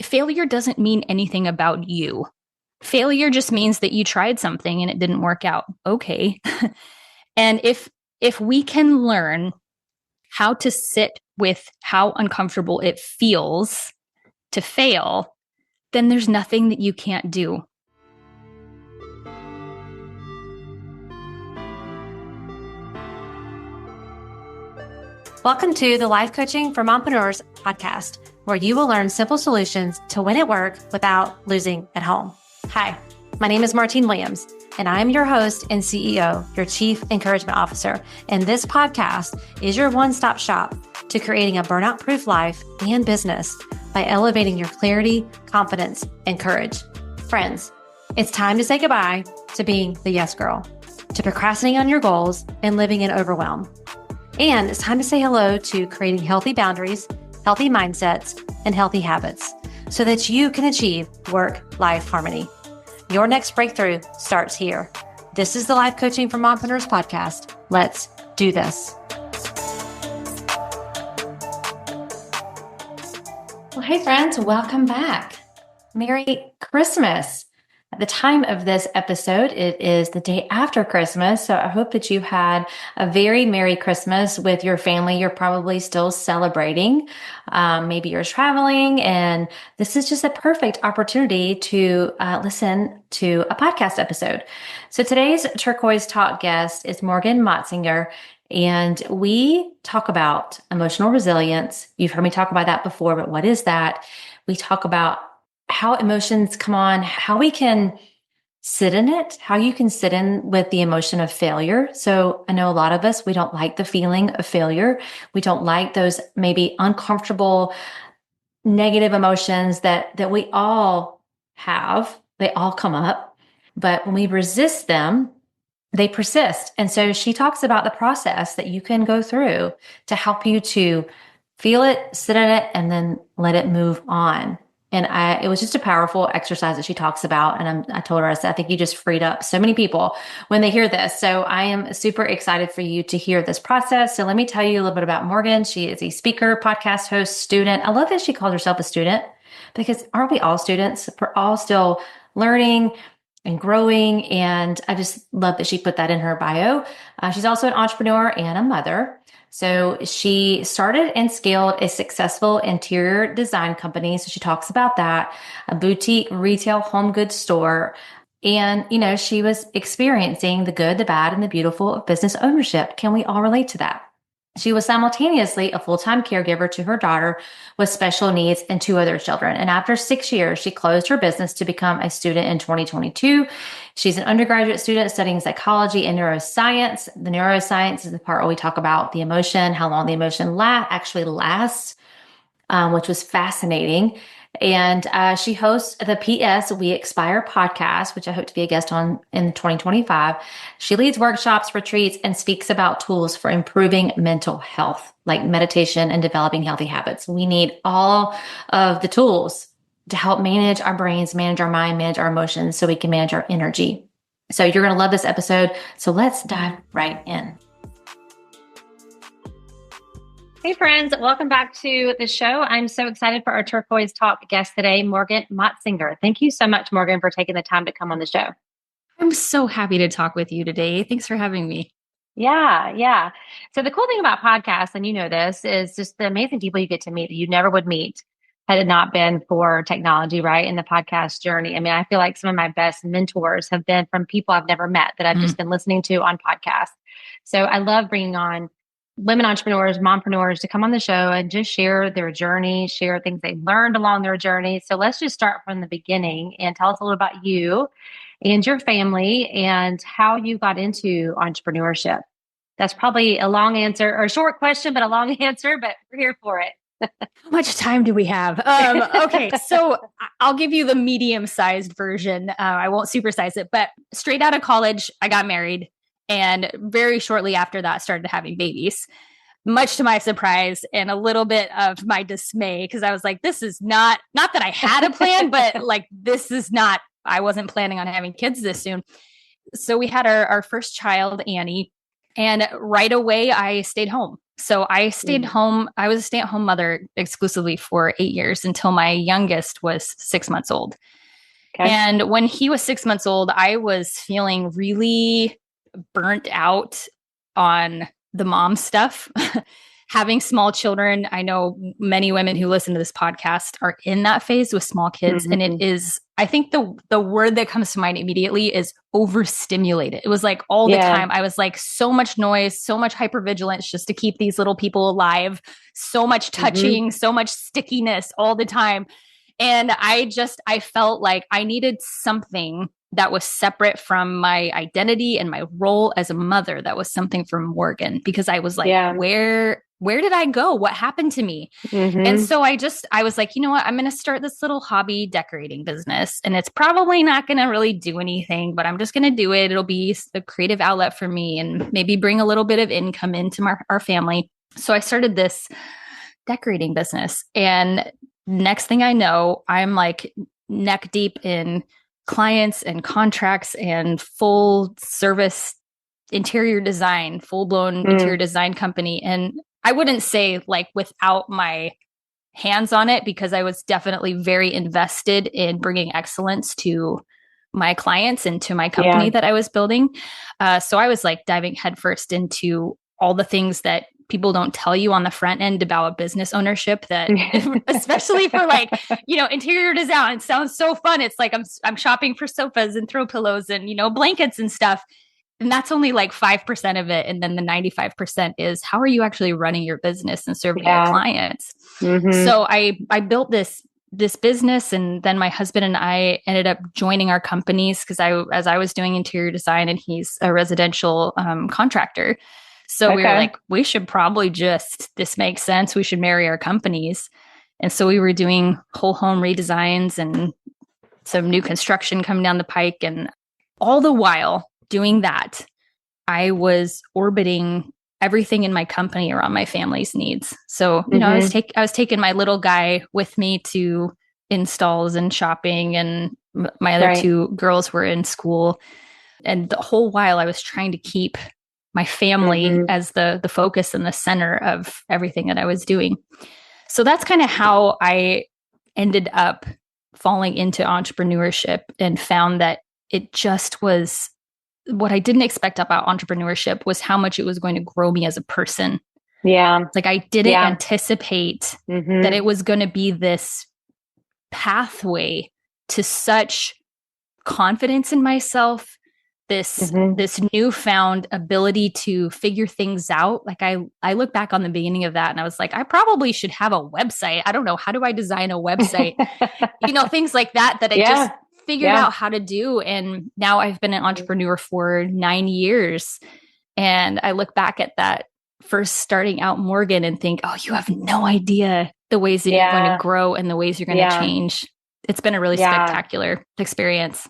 failure doesn't mean anything about you. Failure just means that you tried something and it didn't work out. Okay. And if we can learn how to sit with how uncomfortable it feels to fail, then there's nothing that you can't do. Welcome to the Life Coaching for Mompreneurs podcast, where you will learn simple solutions to win at work without losing at home. Hi, my name is Martine Williams, and I am your host and CEO, your Chief Encouragement Officer. And this podcast is your one-stop shop to creating a burnout-proof life and business by elevating your clarity, confidence, and courage. Friends, it's time to say goodbye to being the yes girl, to procrastinating on your goals and living in overwhelm. And it's time to say hello to creating healthy boundaries, healthy mindsets, and healthy habits so that you can achieve work-life harmony. Your next breakthrough starts here. This is the Life Coaching for Mompreneurs podcast. Let's do this. Well, hey friends, welcome back. Merry Christmas. At the time of this episode, it is the day after Christmas. So I hope that you had a very Merry Christmas with your family. You're probably still celebrating. Maybe you're traveling, and this is just a perfect opportunity to listen to a podcast episode. So today's Turquoise Talk guest is Morgan Motsinger, and we talk about emotional resilience. You've heard me talk about that before, but what is that? We talk about how emotions come on, how we can sit in it, how you can sit in with the emotion of failure. So I know a lot of us, we don't like the feeling of failure. We don't like those maybe uncomfortable, negative emotions that we all have. They all come up, but when we resist them, they persist. And so she talks about the process that you can go through to help you to feel it, sit in it, and then let it move on. And it was just a powerful exercise that she talks about. And I told her, I said, I think you just freed up so many people when they hear this. So I am super excited for you to hear this process. So let me tell you a little bit about Morgan. She is a speaker, podcast host, student. I love that she called herself a student, because aren't we all students? We're all still learning and growing. And I just love that she put that in her bio. She's also an entrepreneur and a mother. So she started and scaled a successful interior design company. So she talks about that, a boutique retail home goods store. And, she was experiencing the good, the bad, and the beautiful of business ownership. Can we all relate to that? She was simultaneously a full-time caregiver to her daughter with special needs and two other children. And after 6 years, she closed her business to become a student in 2022. She's an undergraduate student studying psychology and neuroscience. The neuroscience is the part where we talk about the emotion, how long the emotion actually lasts, which was fascinating. And she hosts the PS We Expire podcast, which I hope to be a guest on in 2025. She leads workshops, retreats, and speaks about tools for improving mental health, like meditation and developing healthy habits. We need all of the tools to help manage our brains, manage our mind, manage our emotions, so we can manage our energy. So you're going to love this episode. So let's dive right in. Hey friends, welcome back to the show. I'm so excited for our Turquoise Talk guest today, Morgan Motsinger. Thank you so much, Morgan, for taking the time to come on the show. I'm so happy to talk with you today. Thanks for having me. Yeah. So the cool thing about podcasts, and you know this, is just the amazing people you get to meet that you never would meet had it not been for technology, right? In the podcast journey. I mean, I feel like some of my best mentors have been from people I've never met that I've just been listening to on podcasts. So I love bringing on women entrepreneurs, mompreneurs to come on the show and just share their journey, share things they've learned along their journey. So let's just start from the beginning and tell us a little about you and your family and how you got into entrepreneurship. That's probably a long answer, or a short question, but a long answer, but we're here for it. How much time do we have? Okay, so I'll give you the medium-sized version. I won't supersize it, but straight out of college, I got married. And very shortly after that, started having babies, much to my surprise and a little bit of my dismay, because I was like, this is not that I had a plan, but like, I wasn't planning on having kids this soon. So we had our first child, Annie. And right away, I stayed home. So I stayed home. I was a stay-at-home mother exclusively for 8 years until my youngest was 6 months old. Okay. And when he was 6 months old, I was feeling really burnt out on the mom stuff. Having small children, I know many women who listen to this podcast are in that phase with small kids. And it is, I think the word that comes to mind immediately is overstimulated. It was like all the time. I was like so much noise, so much hypervigilance just to keep these little people alive, so much touching, so much stickiness all the time. And I felt like I needed something that was separate from my identity and my role as a mother. That was something from Morgan, because I was like, where did I go? What happened to me? And so I was like, you know what? I'm going to start this little hobby decorating business, and it's probably not going to really do anything, but I'm just going to do it. It'll be a creative outlet for me and maybe bring a little bit of income into our family. So I started this decorating business, and next thing I know, I'm like neck deep in clients and contracts and full service interior design, full blown interior design company. And I wouldn't say like without my hands on it, because I was definitely very invested in bringing excellence to my clients and to my company that I was building. So I was like diving headfirst into all the things that people don't tell you on the front end about business ownership, that especially for like, interior design, it sounds so fun. It's like I'm shopping for sofas and throw pillows and, blankets and stuff. And that's only like 5% of it. And then the 95% is, how are you actually running your business and serving your clients? So I built this business, and then my husband and I ended up joining our companies because as I was doing interior design and he's a residential contractor. So we were like, we should probably this makes sense. We should marry our companies. And so we were doing whole home redesigns and some new construction coming down the pike. And all the while doing that, I was orbiting everything in my company around my family's needs. So, I was taking my little guy with me to installs and shopping, and my other two girls were in school. And the whole while I was trying to keep my family as the focus and the center of everything that I was doing. So that's kind of how I ended up falling into entrepreneurship, and found that it just was what I didn't expect about entrepreneurship was how much it was going to grow me as a person. Yeah. Like I didn't anticipate that it was going to be this pathway to such confidence in myself, this newfound ability to figure things out. Like I look back on the beginning of that and I was like, I probably should have a website. I don't know. How do I design a website? Things like that I just figured out how to do. And now I've been an entrepreneur for 9 years. And I look back at that first starting out Morgan and think, oh, you have no idea the ways that you're going to grow and the ways you're going to change. It's been a really spectacular experience.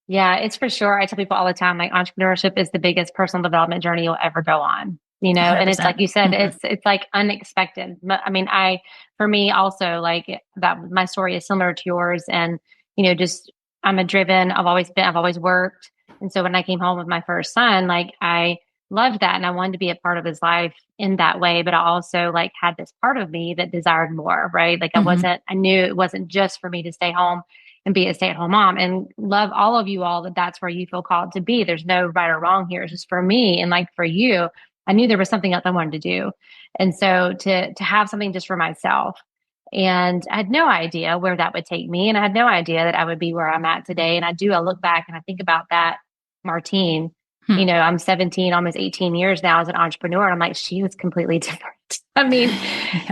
Yeah, it's for sure. I tell people all the time, like entrepreneurship is the biggest personal development journey you'll ever go on, 100%. And it's like you said, it's like unexpected. I mean, for me also, like that, my story is similar to yours. And, I'm I've always worked. And so when I came home with my first son, like I loved that. And I wanted to be a part of his life in that way. But I also like had this part of me that desired more, right? Like I knew it wasn't just for me to stay home and be a stay-at-home mom, and love all of you all that's where you feel called to be. There's no right or wrong here. It's just for me. And like for you, I knew there was something else I wanted to do. And so to have something just for myself, and I had no idea where that would take me. And I had no idea that I would be where I'm at today. And I look back and I think about that, Martine, I'm 17, almost 18 years now as an entrepreneur. And I'm like, she was completely different. I mean,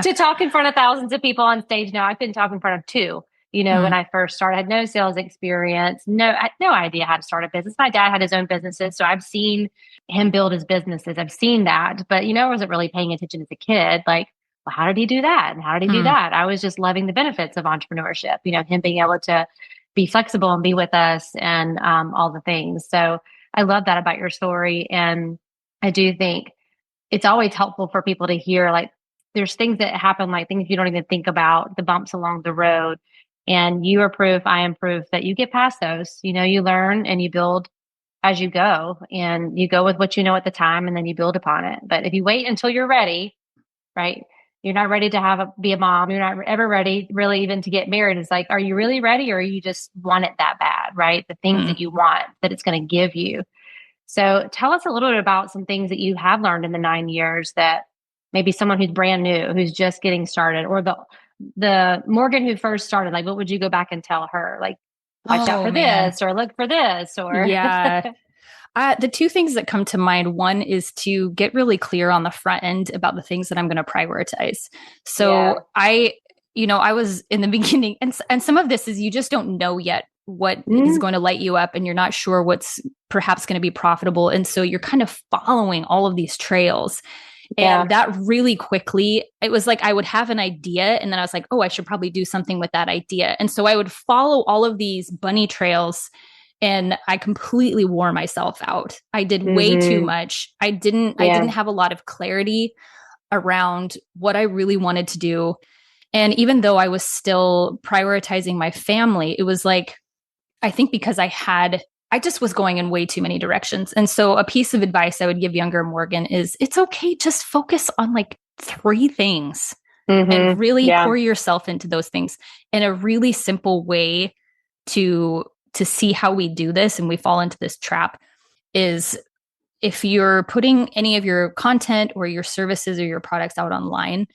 to talk in front of thousands of people on stage now, I couldn't talk in front of two. When I first started, I had no sales experience. I had no idea how to start a business. My dad had his own businesses, so I've seen him build his businesses. I've seen that, but I wasn't really paying attention as a kid. Like, well, how did he do that? And how did he do that? I was just loving the benefits of entrepreneurship, him being able to be flexible and be with us and all the things. So I love that about your story. And I do think it's always helpful for people to hear, like, there's things that happen, like things you don't even think about, the bumps along the road. And you are proof, I am proof that you get past those. You learn and you build as you go, and you go with what you know at the time, and then you build upon it. But if you wait until you're ready, right? You're not ready to be a mom. You're not ever ready really even to get married. It's like, are you really ready, or you just want it that bad, right? The things Mm. that you want that it's going to give you. So tell us a little bit about some things that you have learned in the 9 years that maybe someone who's brand new, who's just getting started, or the Morgan who first started, like, what would you go back and tell her? Like, watch out Oh for man. this, or look for this, or Yeah. The two things that come to mind, one is to get really clear on the front end about the things that I'm going to prioritize. yeah. So I was in the beginning, and some of this is you just don't know yet what is Mm, going to light you up, and you're not sure what's perhaps going to be profitable. And so you're kind of following all of these trails. yeah. And that really quickly, it was like I would have an idea, and then I was like, oh, I should probably do something with that idea. And so I would follow all of these bunny trails, and I completely wore myself out. I did way too Mm-hmm. much. I didn't Yeah. have a lot of clarity around what I really wanted to do. And even though I was still prioritizing my family, it was like, I think because I just was going in way too many directions. And so a piece of advice I would give younger Morgan is it's okay, just focus on like three things and Mm-hmm. really Yeah. pour yourself into those things. In a really simple way to see how we do this and we fall into this trap is if you're putting any of your content or your services or your products out online,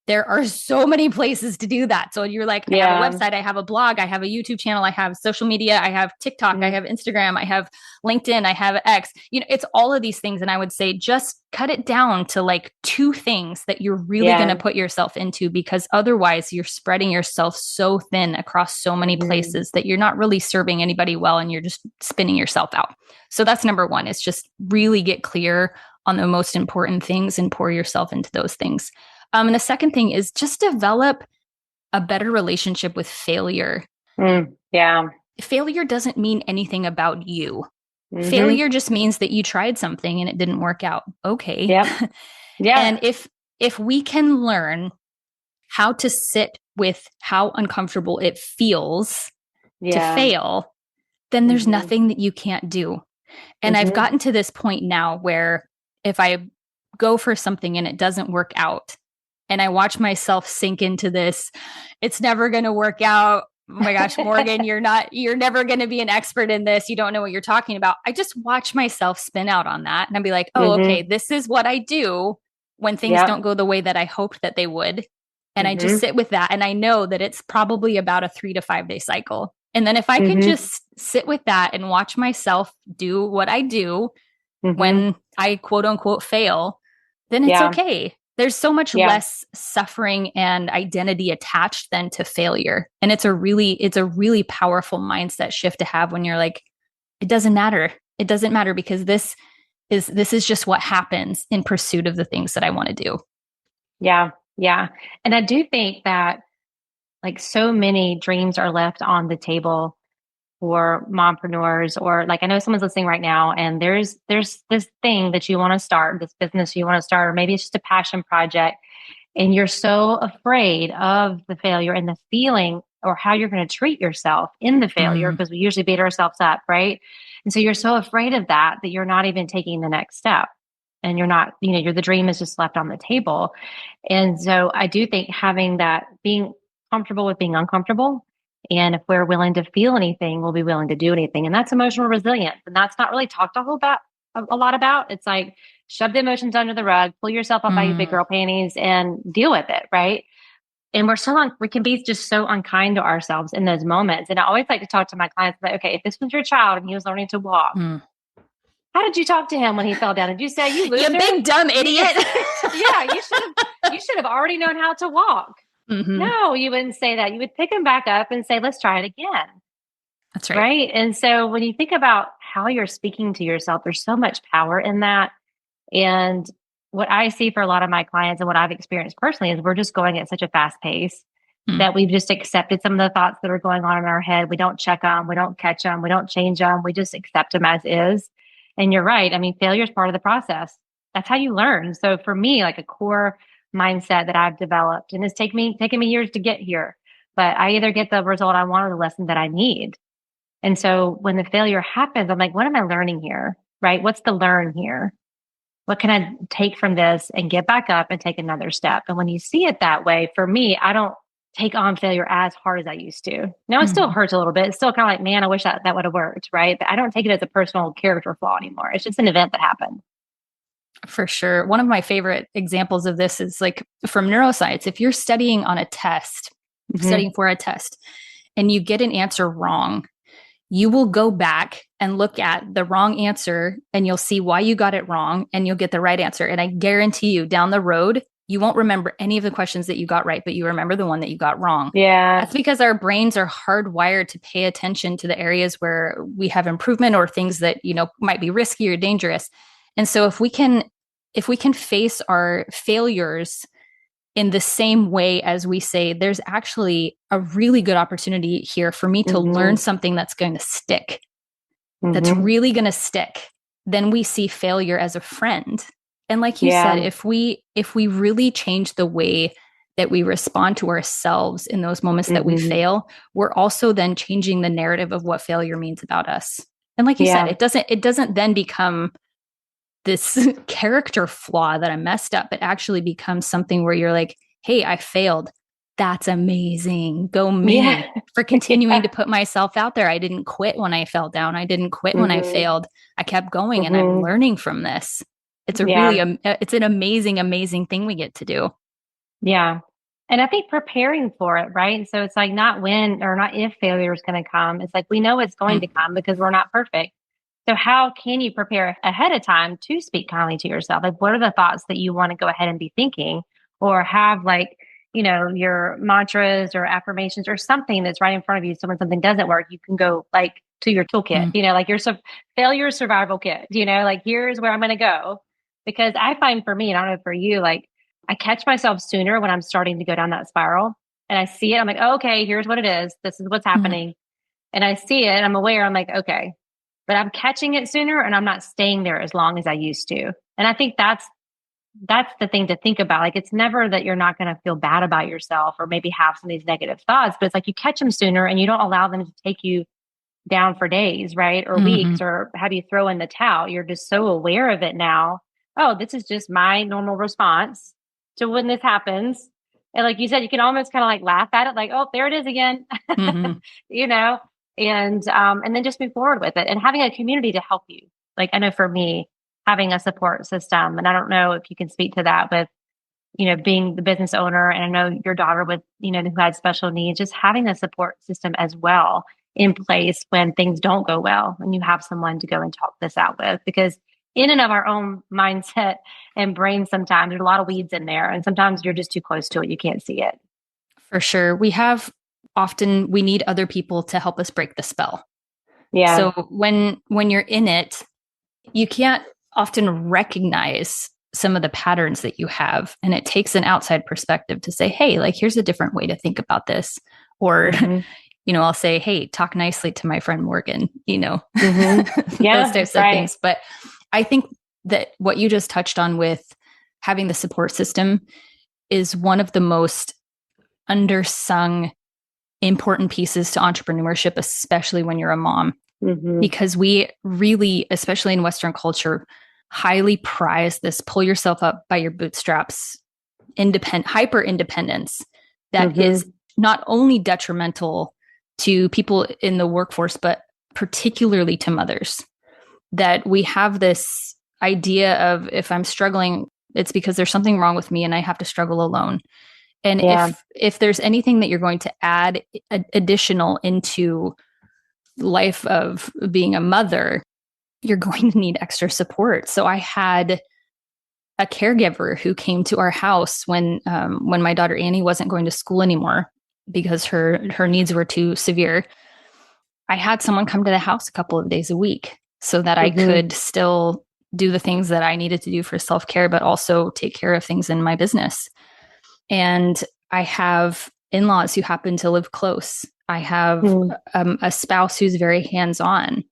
there are so many places to do that. So you're like, I have a Yeah. website, I have a blog, I have a YouTube channel, I have social media, I have TikTok, I Mm-hmm. have Instagram, I have LinkedIn, I have X. It's all of these things. And I would say just cut it down to like two things that you're really going to Yeah. put yourself into, because otherwise you're spreading yourself so thin across so many Mm-hmm. places that you're not really serving anybody well, and you're just spinning yourself out. So that's number one, is just really get clear on the most important things and pour yourself into those things. And the second thing is just develop a better relationship with failure. Yeah. Failure doesn't mean anything about you. Mm-hmm. Failure just means that you tried something and it didn't work out. Okay. Yep. Yeah. And if we can learn how to sit with how uncomfortable it feels to Yeah. fail, then there's Mm-hmm. nothing that you can't do. And I've Mm-hmm. gotten to this point now where if I go for something and it doesn't work out, and I watch myself sink into this, it's never going to work out. Oh my gosh, Morgan, you're never going to be an expert in this. You don't know what you're talking about. I just watch myself spin out on that. And I'd be like, oh, okay, Mm-hmm. this is what I do when things don't Yep. go the way that I hoped that they would. And I just Mm-hmm. sit with that. And I know that it's probably about a 3 to 5 day cycle. And then if I can Mm-hmm. just sit with that and watch myself do what I do Mm-hmm. when I quote unquote fail, then it's Yeah. okay. There's so much Yeah. less suffering and identity attached than to failure. And it's a really powerful mindset shift to have when you're like, it doesn't matter. It doesn't matter because this is just what happens in pursuit of the things that I want to do. Yeah. Yeah. And I do think that like so many dreams are left on the table for mompreneurs, or like I know someone's listening right now and there's this thing that you want to start, this business you want to start, or maybe it's just a passion project, and you're so afraid of the failure and the feeling or how you're going to treat yourself in the failure, Mm, because we usually beat ourselves up, right? And so you're so afraid of that that you're not even taking the next step, and you're not, the dream is just left on the table. And so I do think having that, being comfortable with being uncomfortable, and if we're willing to feel anything, we'll be willing to do anything. And that's emotional resilience. And that's not really talked a lot about. It's like shove the emotions under the rug, pull yourself up by your big mm, girl panties and deal with it. Right. And we can be just so unkind to ourselves in those moments. And I always like to talk to my clients about, okay, if this was your child and he was learning to walk, mm. how did you talk to him when he fell down? Did you say, you You loser? big dumb idiot. Yeah, you should have already known how to walk. Mm-hmm. No, you wouldn't say that. You would pick him back up and say, let's try it again. That's right. Right. And so when you think about how you're speaking to yourself, there's so much power in that. And what I see for a lot of my clients and what I've experienced personally is we're just going at such a fast pace Mm, that we've just accepted some of the thoughts that are going on in our head. We don't check them, we don't catch them, we don't change them. We just accept them as is. And you're right. I mean, failure is part of the process. That's how you learn. So for me, like a core mindset that I've developed, and it's taken me years to get here, but I either get the result I want or the lesson that I need. And so when the failure happens, I'm like, what am I learning here? Right? What's the learn here? What can I take from this and get back up and take another step? And when you see it that way, for me, I don't take on failure as hard as I used to. Now it still Mhm. hurts a little bit. It's still kind of like, man, I wish that would have worked. Right. But I don't take it as a personal character flaw anymore. It's just an event that happened. For sure. One of my favorite examples of this is like from neuroscience. If you're studying on a test, Mm-hmm. studying for a test, and you get an answer wrong, you will go back and look at the wrong answer and you'll see why you got it wrong and you'll get the right answer. And I guarantee you down the road, you won't remember any of the questions that you got right, but you remember the one that you got wrong. Yeah. That's because our brains are hardwired to pay attention to the areas where we have improvement or things that, might be risky or dangerous. And so if we can face our failures in the same way as we say, there's actually a really good opportunity here for me to learn Mm-hmm. something that's going to stick, that's Mm-hmm. really going to stick, then we see failure as a friend. And like you said, Yeah. if we really change the way that we respond to ourselves in those moments that we Mm-hmm. fail, we're also then changing the narrative of what failure means about us. And like you said, Yeah. it doesn't then become this character flaw that I messed up. It actually becomes something where you're like, hey, I failed. That's amazing. Go Yeah. me for continuing Yeah. to put myself out there. I didn't quit when I fell down. I didn't quit when I Mm-hmm. failed. I kept going and I'm Mm-hmm. learning from this. It's a really, Yeah. it's an amazing, amazing thing we get to do. Yeah. And I think preparing for it, right? So it's like not when or not if failure is going to come. It's like we know it's going to Mm. come because we're not perfect. So how can you prepare ahead of time to speak kindly to yourself? Like what are the thoughts that you want to go ahead and be thinking or have like, your mantras or affirmations or something that's right in front of you. So when something doesn't work, you can go like to your toolkit, Mm. like your failure survival kit, like here's where I'm going to go. Because I find for me, and I don't know for you, like I catch myself sooner when I'm starting to go down that spiral and I see it. I'm like, oh, okay, here's what it is. This is what's Mm. happening. And I see it and I'm aware. I'm like, okay, but I'm catching it sooner and I'm not staying there as long as I used to. And I think that's the thing to think about. Like it's never that you're not going to feel bad about yourself or maybe have some of these negative thoughts, but it's like you catch them sooner and you don't allow them to take you down for days, right? Or weeks Mhm. or have you throw in the towel. You're just so aware of it now. Oh, this is just my normal response to when this happens. And like you said, you can almost kind of like laugh at it, like, oh, there it is again, Mhm. you know, and then just move forward with it and having a community to help you. Like I know for me, having a support system, and I don't know if you can speak to that with, being the business owner, and I know your daughter with, who had special needs, just having a support system as well in place when things don't go well and you have someone to go and talk this out with. Because in and of our own mindset and brain, sometimes there's a lot of weeds in there, and sometimes you're just too close to it. You can't see it. For sure. We need other people to help us break the spell. Yeah. So when you're in it, you can't often recognize some of the patterns that you have. And it takes an outside perspective to say, hey, like, here's a different way to think about this. Or, Mm-hmm. I'll say, hey, talk nicely to my friend Morgan, Mm-hmm. those Yeah. types of Right. things. But I think that what you just touched on with having the support system is one of the most undersung important pieces to entrepreneurship, especially when you're a mom, Mm-hmm. because we really, especially in Western culture, highly prize this pull yourself up by your bootstraps, hyper independence that is Mm-hmm. not only detrimental to people in the workforce, but particularly to mothers. That we have this idea of if I'm struggling, it's because there's something wrong with me and I have to struggle alone. And Yeah. if there's anything that you're going to add additional into life of being a mother, you're going to need extra support. So I had a caregiver who came to our house when my daughter Annie wasn't going to school anymore because her needs were too severe. I had someone come to the house a couple of days a week so that I Mm-hmm. could still do the things that I needed to do for self-care, but also take care of things in my business. And I have in-laws who happen to live close. I have Mm-hmm. a spouse who's very hands-on.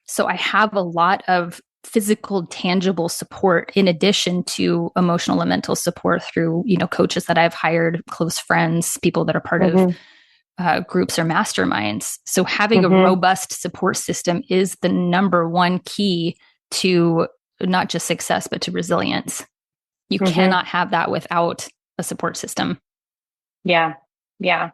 So I have a lot of physical, tangible support in addition to emotional and mental support through, coaches that I've hired, close friends, people that are part of Mm-hmm. groups or masterminds. So having a Mm-hmm. robust support system is the number one key to not just success, but to resilience. You Mm-hmm. cannot have that without a support system. Yeah. Yeah.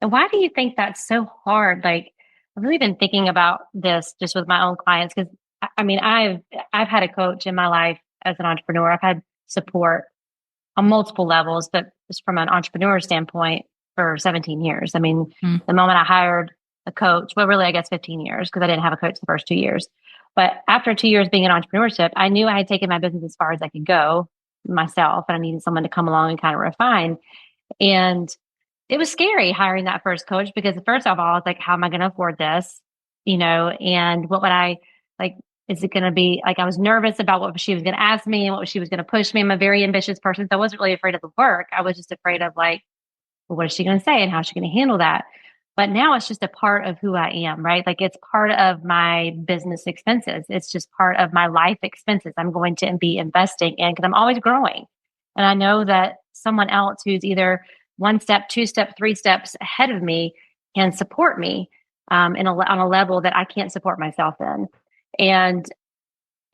And why do you think that's so hard? Like, I've really been thinking about this just with my own clients because I mean, I've had a coach in my life as an entrepreneur. I've had support on multiple levels, but just from an entrepreneur standpoint for 17 years. I mean, Mm. the moment I hired a coach, well, really, I guess 15 years because I didn't have a coach the first 2 years. But after 2 years being in entrepreneurship, I knew I had taken my business as far as I could go myself, and I needed someone to come along and kind of refine. And it was scary hiring that first coach because first of all, I was like, how am I going to afford this? And what would I like? Is it going to be like, I was nervous about what she was going to ask me and what she was going to push me. I'm a very ambitious person. So I wasn't really afraid of the work. I was just afraid of like, well, what is she going to say and how is she going to handle that? But now it's just a part of who I am, right? Like it's part of my business expenses. It's just part of my life expenses. I'm going to be investing in because I'm always growing. And I know that someone else who's either one step, two step, three steps ahead of me can support me on a level that I can't support myself in. And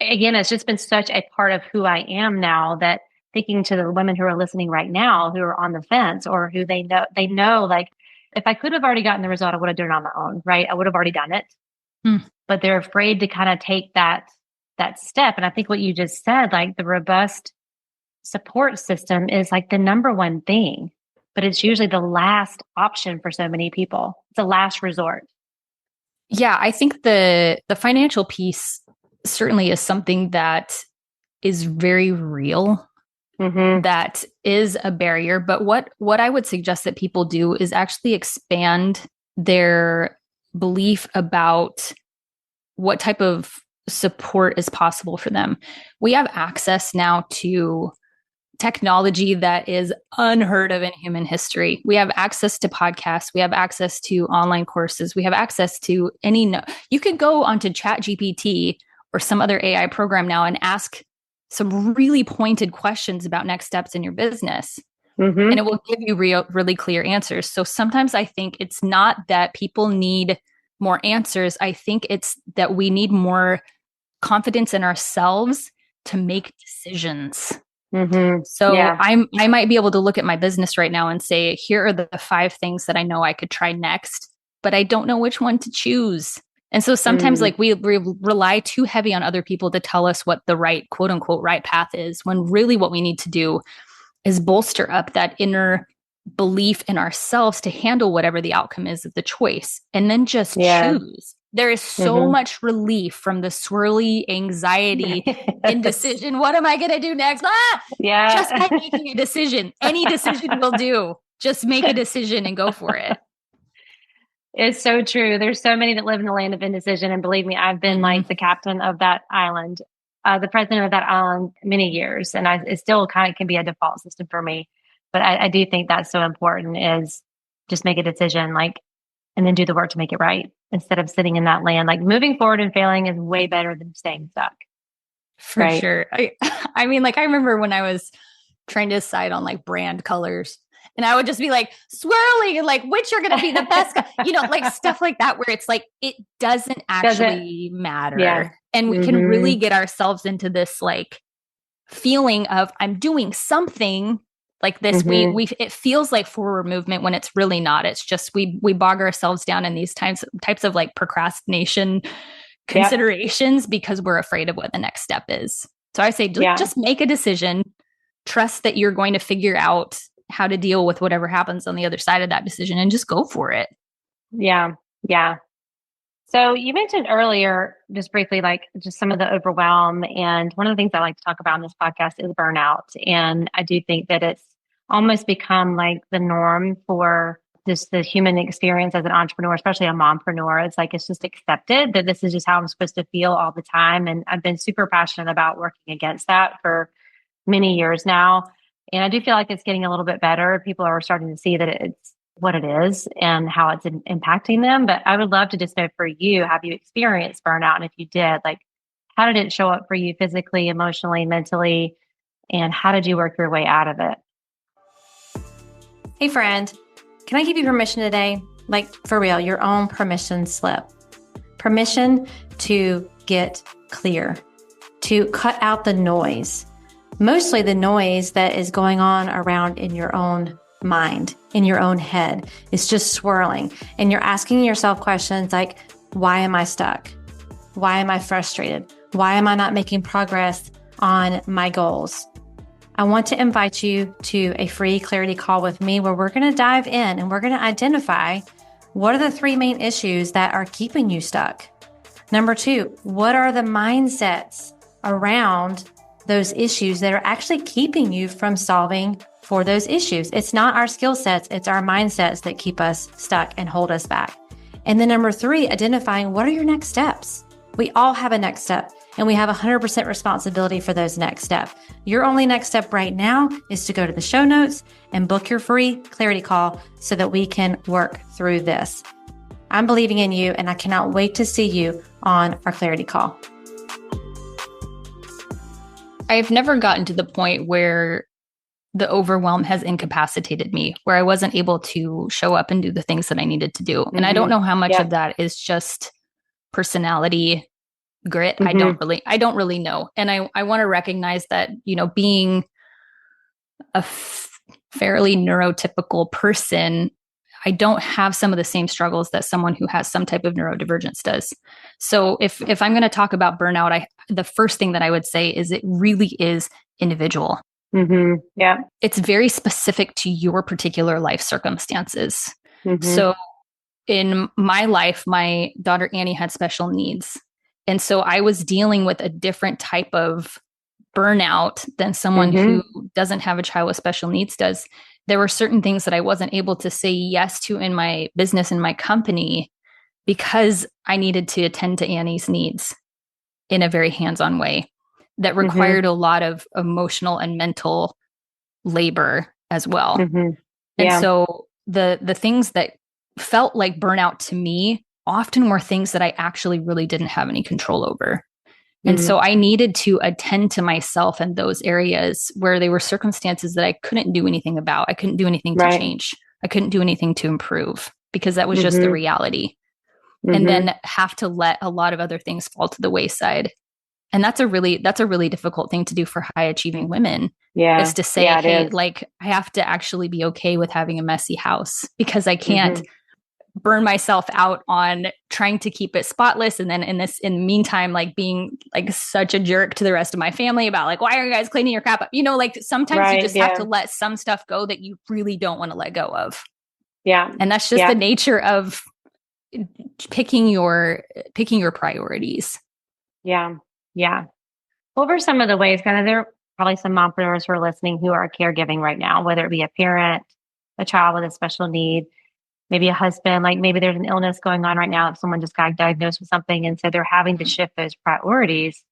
again, it's just been such a part of who I am now that thinking to the women who are listening right now, who are on the fence or who they know, like, if I could have already gotten the result, I would have done it on my own, right? I would have already done it, but they're afraid to kind of take that step. And I think what you just said, like the robust support system is like the number one thing, but it's usually the last option for so many people. It's a last resort. Yeah, I think the financial piece certainly is something that is very real. Mm-hmm. That is a barrier. But what I would suggest that people do is actually expand their belief about what type of support is possible for them. We have access now to technology that is unheard of in human history. We have access to podcasts. We have access to online courses. We have access to you could go onto ChatGPT or some other AI program now and ask some really pointed questions about next steps in your business. Mm-hmm. And it will give you really clear answers. So sometimes I think it's not that people need more answers. I think it's that we need more confidence in ourselves to make decisions. Mm-hmm. So Yeah. I might be able to look at my business right now and say, here are the 5 things that I know I could try next, but I don't know which one to choose. And so sometimes like we rely too heavy on other people to tell us what the right, quote unquote, right path is, when really what we need to do is bolster up that inner belief in ourselves to handle whatever the outcome is of the choice and then just choose. There is so much relief from the swirly anxiety, indecision. What am I going to do next? Just by making a decision. Any decision will do. Just make a decision and go for it. It's so true. There's so many that live in the land of indecision. And believe me, I've been like the captain of that island, the president of that island many years. And it still kind of can be a default system for me. But I do think that's so important is just make a decision, like, and then do the work to make it right instead of sitting in that land. Like moving forward and failing is way better than staying stuck. For sure. I mean, like I remember when I was trying to decide on like brand colors. And I would just be like swirling and like, which are going to be the best, like stuff like that, where it's like, it doesn't actually matter. Yeah. And we can really get ourselves into this like feeling of I'm doing something like this. It feels like forward movement when it's really not. It's just, we bog ourselves down in these types of like procrastination considerations because we're afraid of what the next step is. So I say, just make a decision, trust that you're going to figure out how to deal with whatever happens on the other side of that decision and just go for it. Yeah. Yeah. So you mentioned earlier, just briefly, like just some of the overwhelm. And one of the things I like to talk about in this podcast is burnout. And I do think that it's almost become like the norm for just the human experience as an entrepreneur, especially a mompreneur. It's like, it's just accepted that this is just how I'm supposed to feel all the time. And I've been super passionate about working against that for many years now. And I do feel like it's getting a little bit better. People are starting to see that it's what it is and how it's impacting them. But I would love to just know for you, have you experienced burnout? And if you did, like, how did it show up for you physically, emotionally, mentally? And how did you work your way out of it? Hey, friend. Can I give you permission today? Like for real, your own permission slip. Permission to get clear, to cut out the noise. Mostly the noise that is going on around in your own mind, in your own head. It's just swirling. And you're asking yourself questions like, why am I stuck? Why am I frustrated? Why am I not making progress on my goals? I want to invite you to a free clarity call with me where we're going to dive in and we're going to identify what are the 3 main issues that are keeping you stuck. Number 2, what are the mindsets around those issues that are actually keeping you from solving for those issues? It's not our skill sets, it's our mindsets that keep us stuck and hold us back. And then number 3, identifying what are your next steps. We all have a next step and we have 100% responsibility for those next steps. Your only next step right now is to go to the show notes and book your free clarity call so that we can work through this. I'm believing in you and I cannot wait to see you on our clarity call. I've never gotten to the point where the overwhelm has incapacitated me, where I wasn't able to show up and do the things that I needed to do. And I don't know how much of that is just personality, grit. I don't really know. And I want to recognize that, being a fairly neurotypical person, I don't have some of the same struggles that someone who has some type of neurodivergence does. So if I'm going to talk about burnout, the first thing that I would say is it really is individual. Yeah. It's very specific to your particular life circumstances. So in my life, my daughter Annie had special needs. And so I was dealing with a different type of burnout than someone who doesn't have a child with special needs does. There were certain things that I wasn't able to say yes to in my business, in my company, because I needed to attend to Annie's needs in a very hands-on way that required a lot of emotional and mental labor as well. And so the things that felt like burnout to me often were things that I actually really didn't have any control over. And so I needed to attend to myself in those areas where they were circumstances that I couldn't do anything about. I couldn't do anything to change. I couldn't do anything to improve because that was just the reality. And then have to let a lot of other things fall to the wayside. And that's a really difficult thing to do for high achieving women. Is to say, hey, like I have to actually be okay with having a messy house because I can't burn myself out on trying to keep it spotless. And then in the meantime, like being like such a jerk to the rest of my family about like, why are you guys cleaning your crap up? Like sometimes you just have to let some stuff go that you really don't want to let go of. Yeah. And that's just the nature of picking your priorities. Yeah. Yeah. What were some of the ways, kind of, there are probably some mompreneurs who are listening who are caregiving right now, whether it be a parent, a child with a special need, maybe a husband, like maybe there's an illness going on right now. If someone just got diagnosed with something and so they're having to shift those priorities,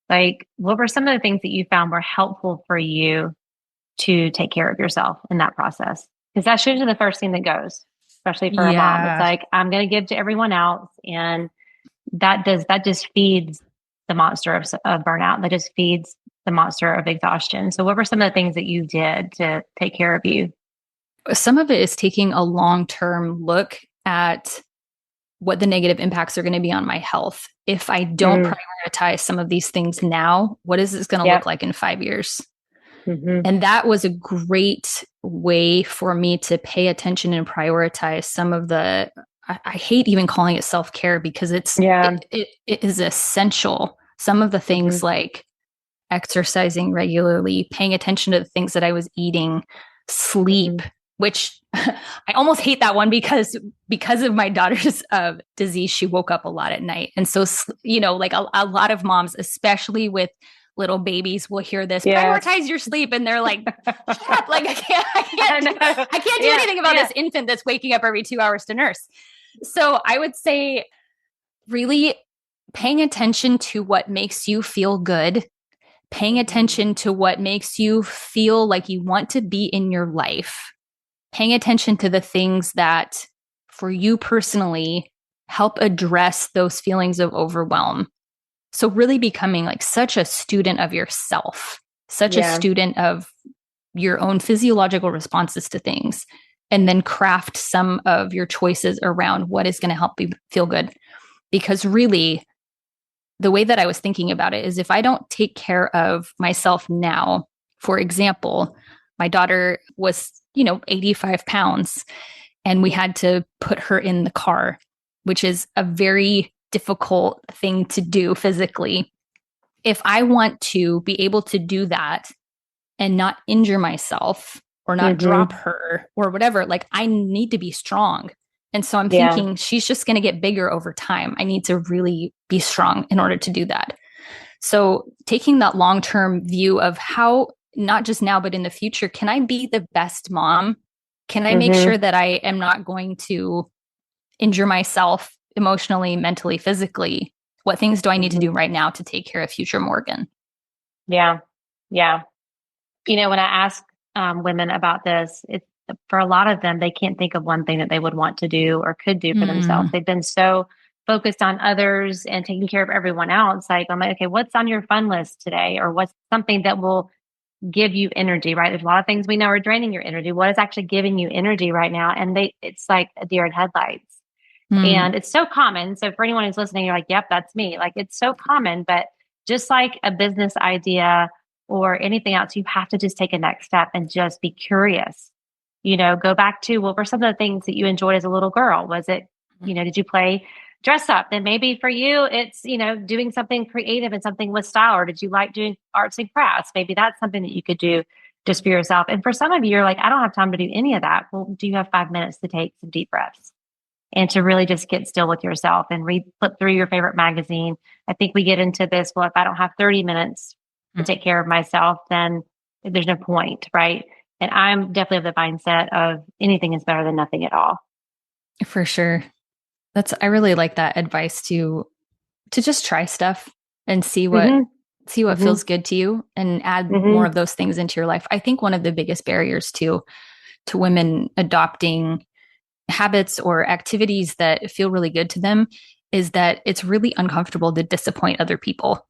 like what were some of the things that you found were helpful for you to take care of yourself in that process? Because that's usually the first thing that goes, especially for a mom. It's like, I'm going to give to everyone else. And that just feeds the monster of burnout. That just feeds the monster of exhaustion. So what were some of the things that you did to take care of you? Some of it is taking a long-term look at what the negative impacts are going to be on my health. If I don't prioritize some of these things now, what is this going to look like in 5 years? And that was a great way for me to pay attention and prioritize some of the, I hate even calling it self-care because it is essential. Some of the things like exercising regularly, paying attention to the things that I was eating, sleep, which I almost hate that one because of my daughter's disease, she woke up a lot at night. And so, like a lot of moms, especially with little babies, will hear this, prioritize your sleep. And they're like, shut, like I can't do anything about this infant that's waking up every 2 hours to nurse. So I would say really paying attention to what makes you feel good, paying attention to what makes you feel like you want to be in your life, paying attention to the things that for you personally help address those feelings of overwhelm. So really becoming like such a student of yourself, such a student of your own physiological responses to things. and then craft some of your choices around what is going to help you feel good. Because really, the way that I was thinking about it is if I don't take care of myself now, for example, my daughter was, 85 pounds, and we had to put her in the car, which is a very difficult thing to do physically. If I want to be able to do that and not injure myself or not drop her or whatever, like I need to be strong. And so I'm thinking she's just going to get bigger over time. I need to really be strong in order to do that. So taking that long-term view of how, not just now, but in the future, can I be the best mom? Can I make sure that I am not going to injure myself emotionally, mentally, physically? What things do I need to do right now to take care of future Morgan? Yeah. Yeah. When I ask women about this, it's for a lot of them, they can't think of one thing that they would want to do or could do for themselves. They've been so focused on others and taking care of everyone else. Like, I'm like, okay, what's on your fun list today? Or what's something that will give you energy, right? There's a lot of things we know are draining your energy. What is actually giving you energy right now? And it's like a deer in headlights. And it's so common. So for anyone who's listening, you're like, yep, that's me. Like, it's so common, but just like a business idea or anything else, you have to just take a next step and just be curious. Go back to what were some of the things that you enjoyed as a little girl? Was it, did you play dress up? Then maybe for you, it's, doing something creative and something with style. Or did you like doing arts and crafts? Maybe that's something that you could do just for yourself. And for some of you, you're like, I don't have time to do any of that. Well, do you have 5 minutes to take some deep breaths and to really just get still with yourself and flip through your favorite magazine? I think we get into this, well, if I don't have 30 minutes to take care of myself, then there's no point, right? And I'm definitely of the mindset of anything is better than nothing at all. For sure. I really like that advice to just try stuff and see what feels good to you and add more of those things into your life. I think one of the biggest barriers to women adopting habits or activities that feel really good to them is that it's really uncomfortable to disappoint other people.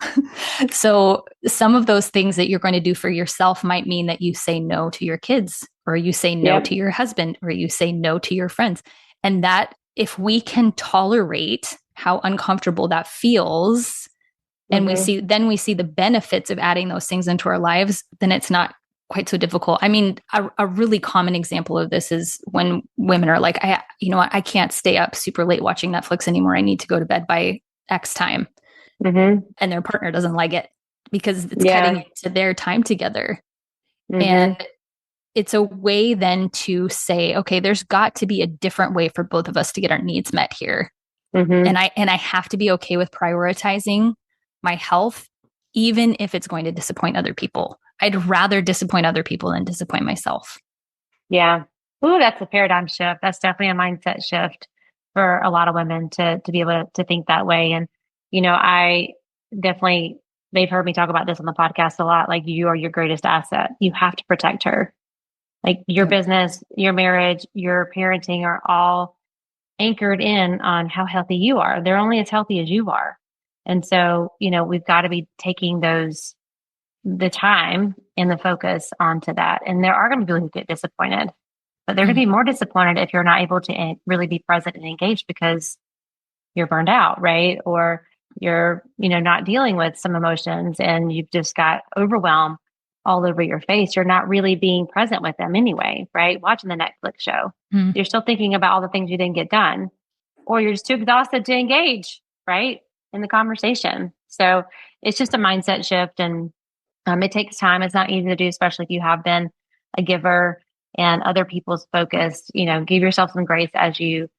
So some of those things that you're going to do for yourself might mean that you say no to your kids, or you say no to your husband, or you say no to your friends. And that if we can tolerate how uncomfortable that feels, and we see the benefits of adding those things into our lives, then it's not quite so difficult. I mean, a really common example of this is when women are like, I can't stay up super late watching Netflix anymore. I need to go to bed by X time. And their partner doesn't like it because it's cutting into their time together. And it's a way then to say, okay, there's got to be a different way for both of us to get our needs met here. And I have to be okay with prioritizing my health, even if it's going to disappoint other people. I'd rather disappoint other people than disappoint myself. Yeah. Ooh, that's a paradigm shift. That's definitely a mindset shift for a lot of women to be able to think that way. And, I definitely, they've heard me talk about this on the podcast a lot. Like, you are your greatest asset. You have to protect her. Like, your business, your marriage, your parenting are all anchored in on how healthy you are. They're only as healthy as you are. And so, we've got to be taking the time and the focus onto that. And there are going to be people who get disappointed, but they're going to be more disappointed if you're not able to really be present and engaged because you're burned out, right? Or you're, not dealing with some emotions and you've just got overwhelm all over your face. You're not really being present with them anyway, right? Watching the Netflix show. You're still thinking about all the things you didn't get done, or you're just too exhausted to engage, right, in the conversation. So it's just a mindset shift, and it takes time. It's not easy to do, especially if you have been a giver and other people's focus. Give yourself some grace as you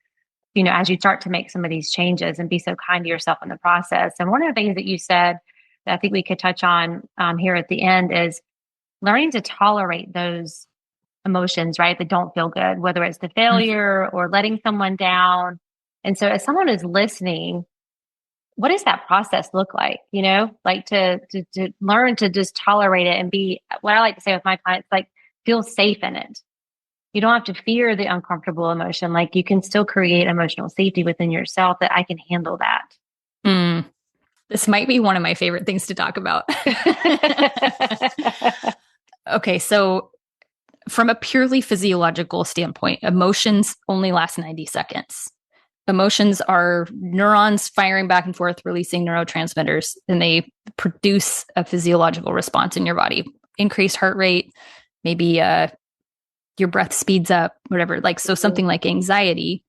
start to make some of these changes, and be so kind to yourself in the process. And one of the things that you said that I think we could touch on here at the end is learning to tolerate those emotions, right? That don't feel good, whether it's the failure or letting someone down. And so as someone is listening, what does that process look like? Like to learn to just tolerate it and be, what I like to say with my clients, like, feel safe in it. You don't have to fear the uncomfortable emotion. Like, you can still create emotional safety within yourself that I can handle that. This might be one of my favorite things to talk about. Okay. So from a purely physiological standpoint, emotions only last 90 seconds. Emotions are neurons firing back and forth, releasing neurotransmitters, and they produce a physiological response in your body. Increased heart rate, maybe your breath speeds up, whatever. Like, so something like anxiety,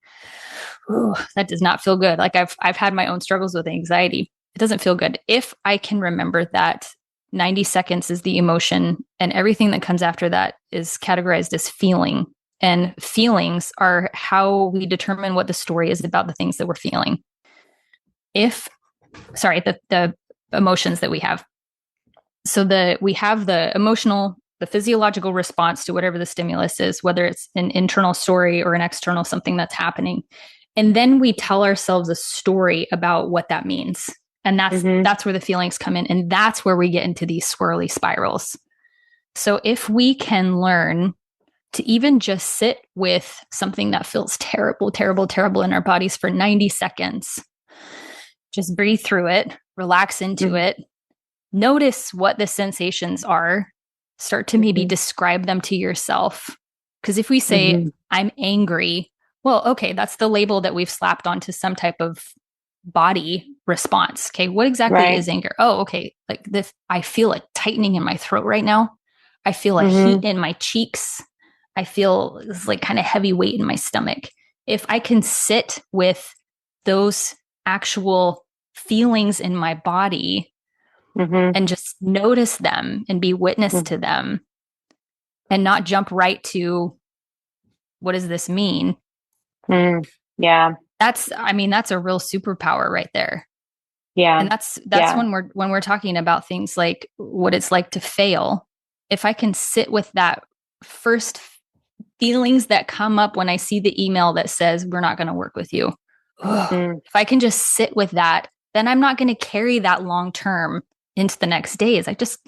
ooh, that does not feel good. Like I've had my own struggles with anxiety. It doesn't feel good. If I can remember that 90 seconds is the emotion and everything that comes after that is categorized as feeling. And feelings are how we determine what the story is about the things that we're feeling. The emotions that we have. So we have the emotional, the physiological response to whatever the stimulus is, whether it's an internal story or an external something that's happening. And then we tell ourselves a story about what that means. And that's where the feelings come in. And that's where we get into these swirly spirals. So if we can learn to even just sit with something that feels terrible, terrible, terrible in our bodies for 90 seconds, just breathe through it, relax into it, notice what the sensations are, start to maybe describe them to yourself. Because if we say, I'm angry, well, okay, that's the label that we've slapped onto some type of body response. Okay, what exactly is anger? Oh, okay, like this, I feel a tightening in my throat right now. I feel a heat in my cheeks. I feel this like kind of heavy weight in my stomach. If I can sit with those actual feelings in my body and just notice them and be witness to them and not jump right to, what does this mean? Yeah. That's a real superpower right there. Yeah. And that's when we're talking about things like what it's like to fail. If I can sit with that first feelings that come up when I see the email that says we're not going to work with you. If I can just sit with that, then I'm not going to carry that long term into the next days. I just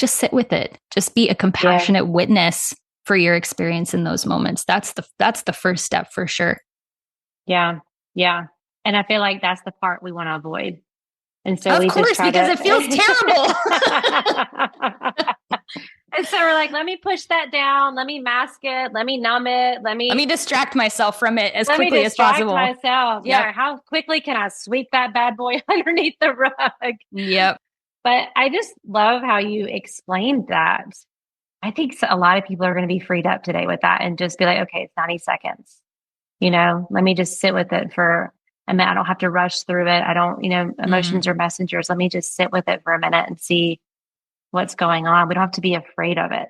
sit with it. Just be a compassionate witness for your experience in those moments. That's the first step for sure. Yeah. Yeah. And I feel like that's the part we want to avoid. And so of course, because it feels terrible. And so we're like, let me push that down. Let me mask it. Let me numb it. Let me distract myself from it as quickly as possible. Myself. Yeah. How quickly can I sweep that bad boy underneath the rug? Yep. But I just love how you explained that. I think a lot of people are going to be freed up today with that and just be like, okay, it's 90 seconds. Let me just sit with it for a minute. I don't have to rush through it. I don't, emotions are messengers. Let me just sit with it for a minute and see what's going on. We don't have to be afraid of it.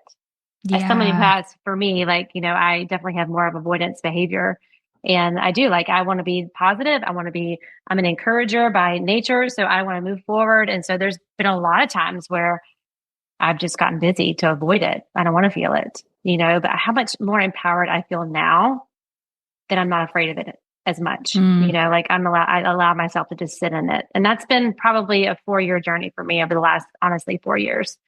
Yeah. As somebody who has, for me, I definitely have more of avoidance behavior. And I do, I want to be positive. I'm an encourager by nature. So I want to move forward. And so there's been a lot of times where I've just gotten busy to avoid it. I don't want to feel it, but how much more empowered I feel now that I'm not afraid of it as much. I allow myself to just sit in it. And that's been probably a 4-year journey for me over the last, honestly, 4 years.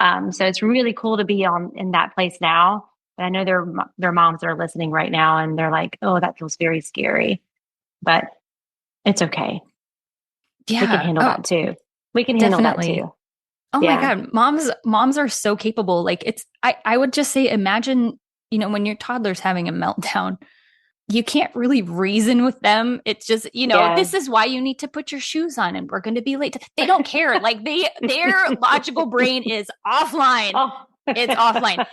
So it's really cool to be in that place now. But I know there are moms that are listening right now and they're like, oh, that feels very scary, but it's okay. Yeah. We can handle that too. We can handle that too. Oh my God. Moms are so capable. I would just say, imagine, when your toddler's having a meltdown, you can't really reason with them. It's just, this is why you need to put your shoes on and we're going to be late. They don't care. Their logical brain is offline. Oh. It's offline.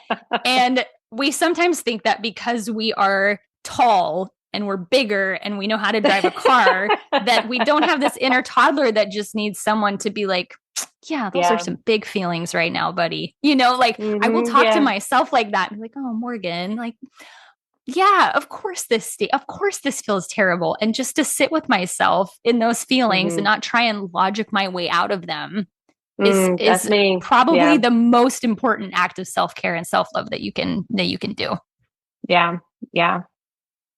And we sometimes think that because we are tall and we're bigger and we know how to drive a car, that we don't have this inner toddler that just needs someone to be like, yeah, those are some big feelings right now, buddy. I will talk to myself like that. And be like, oh, Morgan, yeah, of course this feels terrible. And just to sit with myself in those feelings and not try and logic my way out of them is probably the most important act of self-care and self-love that you can do. Yeah. Yeah.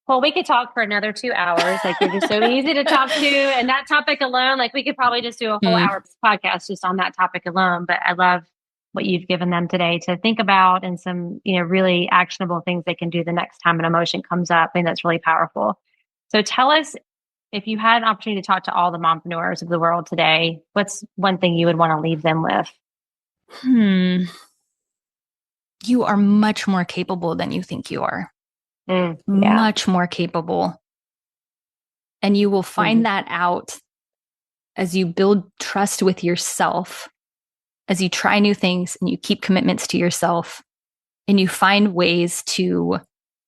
Well, we could talk for another 2 hours. You're just so easy to talk to. And that topic alone, we could probably just do a whole hour podcast just on that topic alone. But I love what you've given them today to think about and some, really actionable things they can do the next time an emotion comes up. I think that's really powerful. So tell us, if you had an opportunity to talk to all the mompreneurs of the world today, what's one thing you would want to leave them with? you are much more capable than you think you are. Yeah. Much more capable. And you will find that out as you build trust with yourself, as you try new things and you keep commitments to yourself, and you find ways to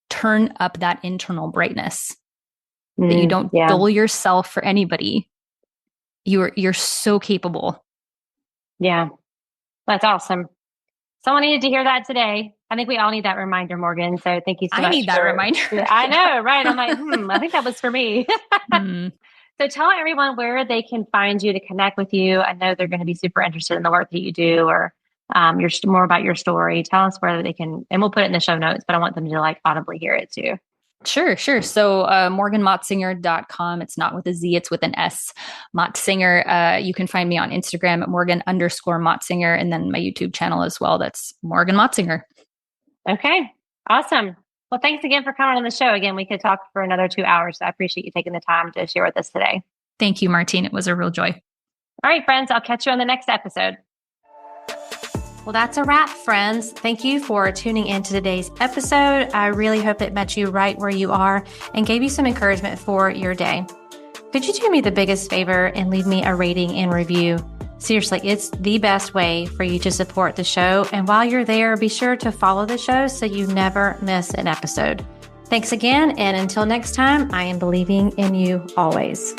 turn up that internal brightness, that you don't dull yourself for anybody. You're so capable. Yeah. That's awesome. Someone needed to hear that today. I think we all need that reminder, Morgan. So thank you so much. I need that reminder. I know, right? I'm like, I think that was for me. So tell everyone where they can find you to connect with you. I know they're going to be super interested in the work that you do, or more about your story. Tell us where they can, and we'll put it in the show notes, but I want them to like audibly hear it too. Sure. So morganmotsinger.com. It's not with a Z, it's with an S. Motsinger. You can find me on Instagram at Morgan_Motsinger, and then my YouTube channel as well. That's Morgan Motsinger. Okay. Awesome. Well, thanks again for coming on the show. Again, we could talk for another 2 hours. So I appreciate you taking the time to share with us today. Thank you, Martine. It was a real joy. All right, friends. I'll catch you on the next episode. Well, that's a wrap, friends. Thank you for tuning in to today's episode. I really hope it met you right where you are and gave you some encouragement for your day. Could you do me the biggest favor and leave me a rating and review? Seriously, it's the best way for you to support the show. And while you're there, be sure to follow the show so you never miss an episode. Thanks again. And until next time, I am believing in you always.